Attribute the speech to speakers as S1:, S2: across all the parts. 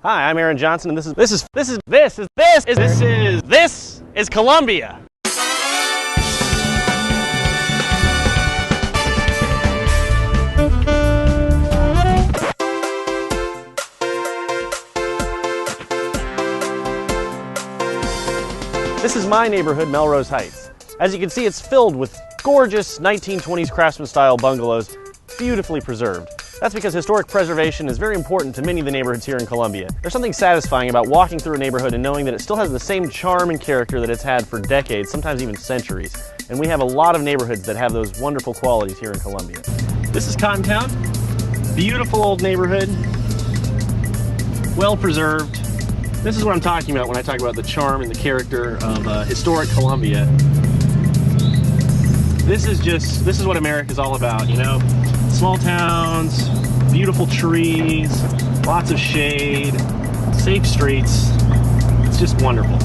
S1: Hi, I'm Aaron Johnson, and this is Columbia. This is my neighborhood, Melrose Heights. As you can see, it's filled with gorgeous 1920s craftsman-style bungalows, beautifully preserved. That's because historic preservation is very important to many of the neighborhoods here in Columbia. There's something satisfying about walking through a neighborhood and knowing that it still has the same charm and character that it's had for decades, sometimes even centuries. And we have a lot of neighborhoods that have those wonderful qualities here in Columbia. This is Cottontown, beautiful old neighborhood, well preserved. This is what I'm talking about when I talk about the charm and the character of historic Columbia. This is what America's all about, you know? Small towns, beautiful trees, lots of shade, safe streets. It's just wonderful.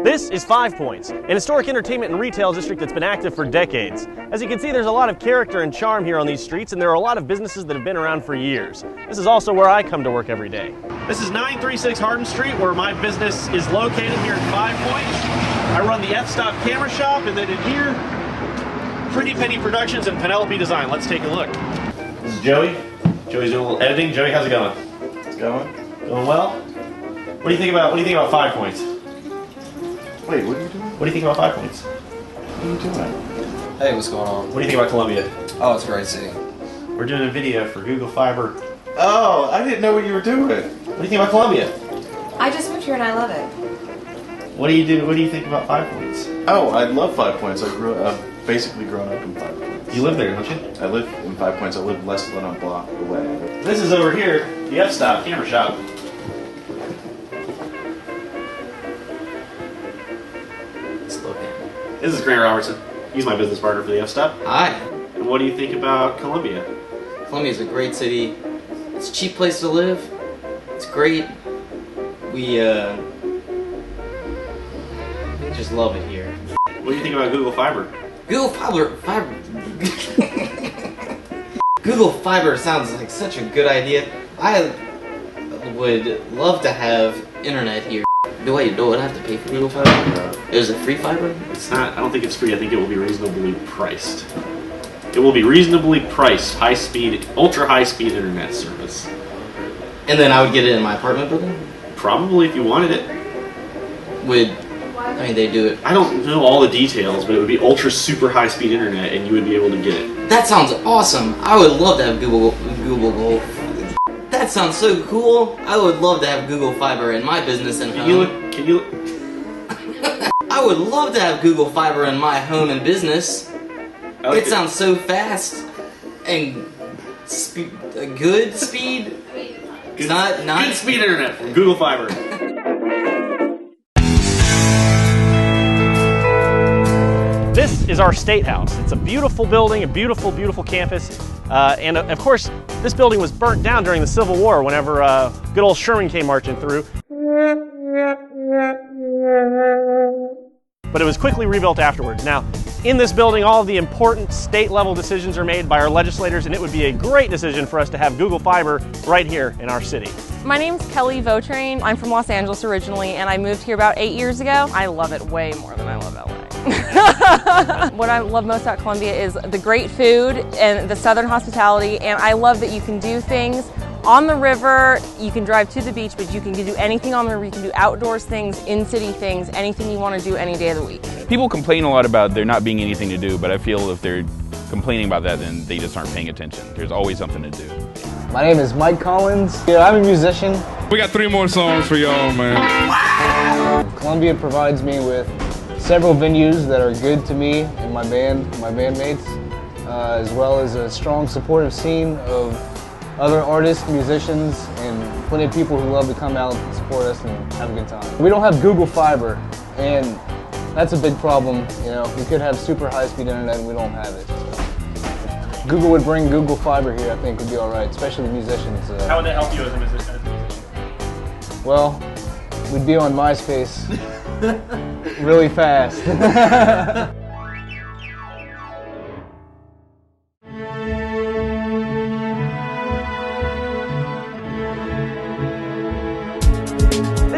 S1: This is Five Points, an historic entertainment and retail district that's been active for decades. As you can see, there's a lot of character and charm here on these streets, and there are a lot of businesses that have been around for years. This is also where I come to work every day. This is 936 Hardin Street, where my business is located here in Five Points. I run the F-Stop Camera Shop, and then in here, Pretty Penny Productions and Penelope Design. Let's take a look. This is Joey. Joey's doing a little editing. Joey, how's it going?
S2: It's going.
S1: Going well? What do you think about 5 Points?
S2: Wait, what are you doing?
S1: What do you think about 5 Points?
S2: What are you doing?
S3: Hey, what's going on?
S1: What do you think about Columbia?
S3: Oh, it's a great city.
S1: We're doing a video for Google Fiber.
S2: Oh, I didn't know what you were doing.
S1: What do you think about Columbia?
S4: I just moved here and I love it.
S1: What do you think about 5 Points?
S2: Oh, I love 5 Points. I've basically grown up in 5 Points.
S1: You live there, don't you?
S2: I live in 5 Points. I live less than a block away.
S1: This is over here, the F-Stop Camera Shop.
S3: Let's look at.
S1: This is Grant Robertson. He's my business partner for the F-Stop.
S3: Hi.
S1: And what do you think about Columbia?
S3: Columbia's a great city. It's a cheap place to live. It's great. We just love it here.
S1: What do you think about Google Fiber?
S3: Google Fiber. Google Fiber sounds like such a good idea. I would love to have internet here. Do I have to pay for Google Fiber? Is it free fiber?
S1: It's not. I don't think it's free. I think it will be reasonably priced. It will be reasonably priced, high-speed, ultra-high-speed internet service.
S3: And then I would get it in my apartment building?
S1: Probably, if you wanted it.
S3: They do it.
S1: I don't know all the details, but it would be ultra super high speed internet and you would be able to get it.
S3: That sounds awesome. I would love to have Google. That sounds so cool. I would love to have Google Fiber in my business and home.
S1: Can you
S3: I would love to have Google Fiber in my home and business.
S1: Like
S3: it sounds so fast and good speed. Not
S1: good speed internet from Google Fiber. This is our State House. It's a beautiful building, a beautiful, beautiful campus. And of course, this building was burnt down during the Civil War whenever good old Sherman came marching through. But it was quickly rebuilt afterwards. Now, in this building, all of the important state-level decisions are made by our legislators, and it would be a great decision for us to have Google Fiber right here in our city.
S5: My name's Kelly Votrain. I'm from Los Angeles originally, and I moved here about 8 years ago. I love it way more than I love LA. What I love most about Columbia is the great food and the southern hospitality, and I love that you can do things on the river, you can drive to the beach, but you can do anything on the river. You can do outdoors things, in-city things, anything you want to do any day of the week.
S6: People complain a lot about there not being anything to do, but I feel if they're complaining about that, then they just aren't paying attention. There's always something to do.
S7: My name is Mike Collins. I'm a musician.
S8: We got 3 more songs for y'all, man.
S7: Columbia provides me with several venues that are good to me and my bandmates, as well as a strong supportive scene of other artists, musicians, and plenty of people who love to come out and support us and have a good time. We don't have Google Fiber, and that's a big problem. You know, we could have super high-speed internet and we don't have it. So Google would bring Google Fiber here, I think would be all right, especially musicians.
S1: How would that help you as a musician?
S7: Well, we'd be on MySpace really fast.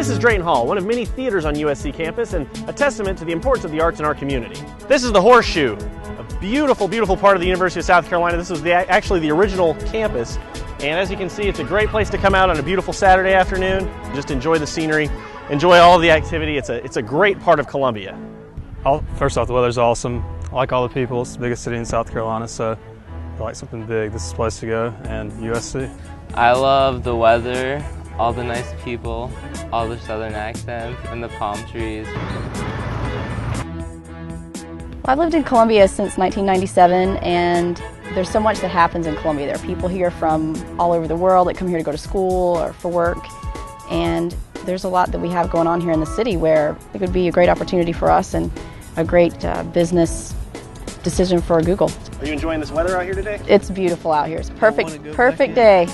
S1: This is Drayton Hall, one of many theaters on USC campus and a testament to the importance of the arts in our community. This is the Horseshoe, a beautiful, beautiful part of the University of South Carolina. This was actually the original campus, and as you can see, it's a great place to come out on a beautiful Saturday afternoon, just enjoy the scenery, enjoy all of the activity. It's a great part of Columbia.
S9: First off, the weather's awesome. I like all the people. It's the biggest city in South Carolina, so if I like something big, this is the place to go, and USC.
S10: I love the weather, all the nice people, all the southern accents, and the palm trees.
S11: I've lived in Columbia since 1997, and there's so much that happens in Columbia. There are people here from all over the world that come here to go to school or for work, and there's a lot that we have going on here in the city where it would be a great opportunity for us and a great business decision for Google.
S1: Are you enjoying this weather out here today?
S11: It's beautiful out here. It's perfect day.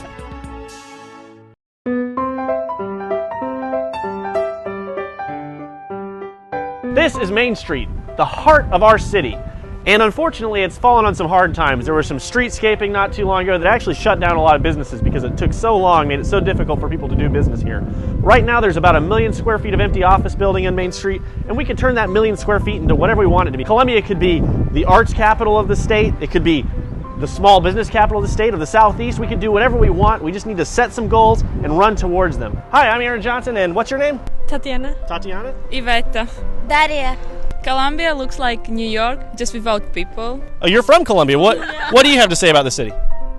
S1: This is Main Street, the heart of our city. And unfortunately, it's fallen on some hard times. There was some streetscaping not too long ago that actually shut down a lot of businesses because it took so long, made it so difficult for people to do business here. Right now, there's about 1 million square feet of empty office building on Main Street, and we could turn that 1 million square feet into whatever we want it to be. Columbia could be the arts capital of the state. It could be the small business capital of the state, of the Southeast. We can do whatever we want. We just need to set some goals and run towards them. Hi, I'm Aaron Johnson, and what's your name?
S12: Tatiana.
S1: Tatiana?
S12: Iveta.
S4: Daria.
S12: Columbia looks like New York, just without people.
S1: Oh, you're from Columbia. What do you have to say about the city?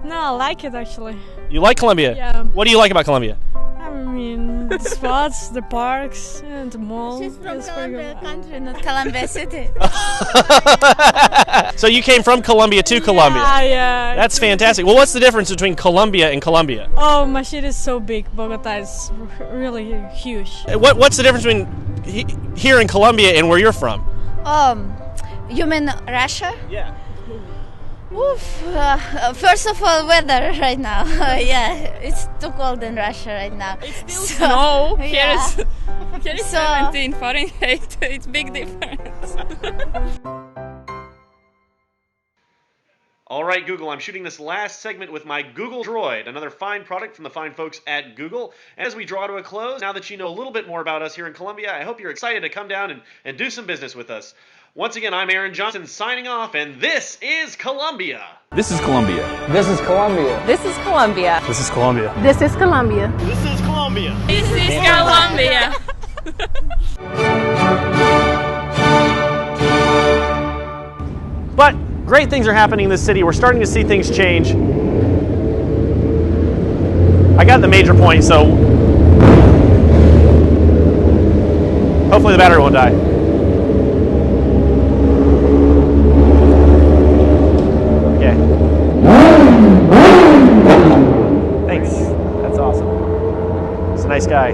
S12: No, I like it actually.
S1: You like Columbia?
S12: Yeah.
S1: What do you like about Columbia?
S12: I mean, the spots, the parks, and the mall.
S4: She's from Columbia country, not Columbia City.
S1: So you came from Columbia to Columbia?
S12: Yeah.
S1: That's fantastic. Well, what's the difference between Columbia and Columbia?
S12: Oh, my city is so big. Bogota is really huge.
S1: What's the difference between here in Columbia and where you're from?
S4: You mean Russia?
S1: Yeah.
S4: Oof. First of all, weather right now. Yeah, it's too cold in Russia right now.
S12: It's still snow.
S4: Yeah.
S12: Here is 17 Fahrenheit. It's big difference.
S1: All right, Google, I'm shooting this last segment with my Google Droid, another fine product from the fine folks at Google. As we draw to a close, now that you know a little bit more about us here in Columbia, I hope you're excited to come down and do some business with us. Once again, I'm Aaron Johnson signing off, and this is Columbia.
S6: This is Columbia.
S7: This is Columbia.
S5: This is Columbia.
S9: This is Columbia.
S4: This is Columbia.
S1: This is Columbia.
S12: This is Columbia.
S1: But great things are happening in this city. We're starting to see things change. I got the major point, so hopefully the battery won't die. Okay. Thanks. That's awesome. He's a nice guy.